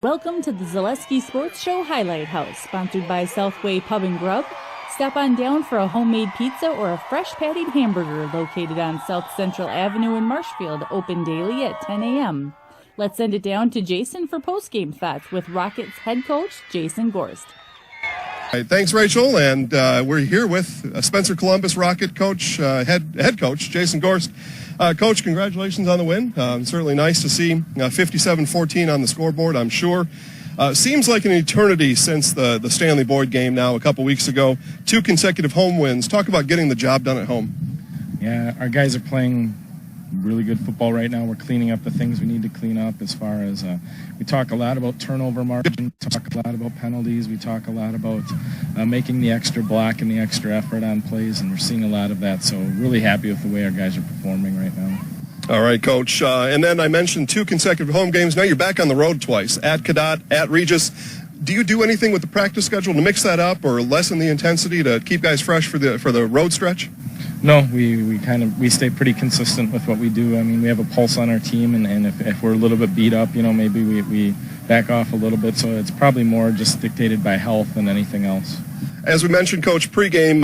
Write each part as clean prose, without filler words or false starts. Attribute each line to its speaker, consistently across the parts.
Speaker 1: Welcome to the Zaleski Sports Show Highlight House, sponsored by Southway Pub and Grub. Stop on down for a homemade pizza or a fresh pattied hamburger located on South Central Avenue in Marshfield, open daily at 10 a.m. Let's send it down to Jason for post-game thoughts with Rockets head coach Jason Gorst.
Speaker 2: All right, thanks, Rachel, and we're here with Spencer Columbus Rocket coach, head coach Jason Gorst. Coach, congratulations on the win. Certainly nice to see 57-14 on the scoreboard, I'm sure. Seems like an eternity since the Stanley Boyd game now a couple weeks ago. 2 consecutive home wins. Talk about getting the job done at home.
Speaker 3: Yeah, our guys are playing really good football right now. We're cleaning up the things we need to clean up as far as we talk a lot about turnover margin, we talk a lot about penalties, we talk a lot about making the extra block and the extra effort on plays, and we're seeing a lot of that. So really happy with the way our guys are performing right now.
Speaker 2: All right, Coach. And then I mentioned 2 consecutive home games. Now you're back on the road twice, at Cadott, at Regis. Do you do anything with the practice schedule to mix that up or lessen the intensity to keep guys fresh for the road stretch?
Speaker 3: No, we stay pretty consistent with what we do. I mean, we have a pulse on our team, and if we're a little bit beat up, maybe we back off a little bit. So it's probably more just dictated by health than anything else.
Speaker 2: As we mentioned, Coach, pregame,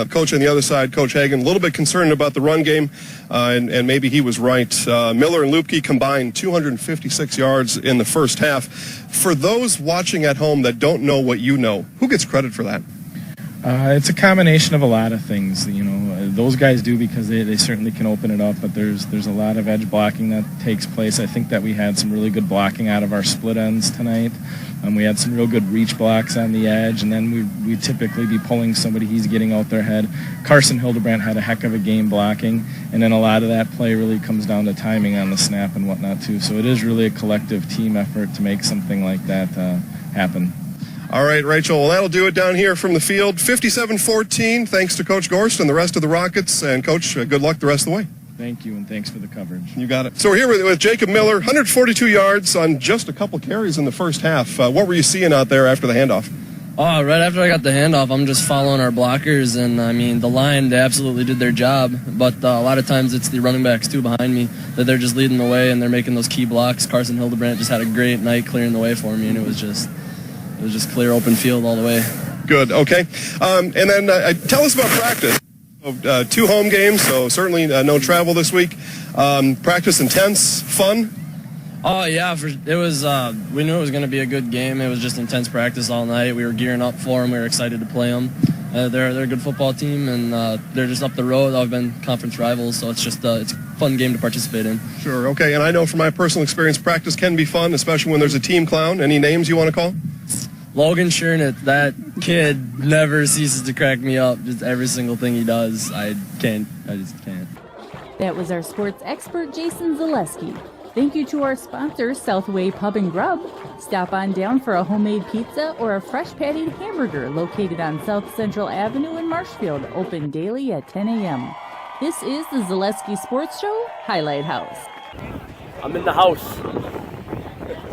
Speaker 2: Coach on the other side, Coach Hagan, a little bit concerned about the run game, and maybe he was right. Miller and Lupke combined 256 yards in the first half. For those watching at home that don't know what you know, who gets credit for that?
Speaker 3: It's a combination of a lot of things. Those guys do because they certainly can open it up, but there's a lot of edge blocking that takes place. I think that we had some really good blocking out of our split ends tonight. We had some real good reach blocks on the edge, and then we typically be pulling somebody, he's getting out their head. Carson Hildebrandt had a heck of a game blocking, and then a lot of that play really comes down to timing on the snap and whatnot too. So it is really a collective team effort to make something like that happen.
Speaker 2: All right, Rachel, well, that'll do it down here from the field. 57-14, thanks to Coach Gorst and the rest of the Rockets. And, Coach, good luck the rest of the way.
Speaker 3: Thank you, and thanks for the coverage.
Speaker 2: You got it. So we're here with Jacob Miller, 142 yards on just a couple carries in the first half. What were you seeing out there after the handoff?
Speaker 4: Oh, right after I got the handoff, I'm just following our blockers, and, the line, they absolutely did their job. But a lot of times it's the running backs, too, behind me, that they're just leading the way, and they're making those key blocks. Carson Hildebrandt just had a great night clearing the way for me, and it was just clear open field all the way.
Speaker 2: Good, okay. And then tell us about practice. 2 home games, so certainly no travel this week. Practice intense, fun?
Speaker 4: Oh, yeah. We knew it was going to be a good game. It was just intense practice all night. We were gearing up for them. We were excited to play them. They're a good football team, and they're just up the road. I've been conference rivals, so it's just it's a fun game to participate in.
Speaker 2: Sure, okay. And I know from my personal experience, practice can be fun, especially when there's a team clown. Any names you want to call?
Speaker 4: Logan Shernett, that kid never ceases to crack me up. Just every single thing he does, I just can't.
Speaker 1: That was our sports expert, Jason Zaleski. Thank you to our sponsor, Southway Pub and Grub. Stop on down for a homemade pizza or a fresh pattied hamburger located on South Central Avenue in Marshfield, open daily at 10 a.m. This is the Zaleski Sports Show Highlight House.
Speaker 5: I'm in the house.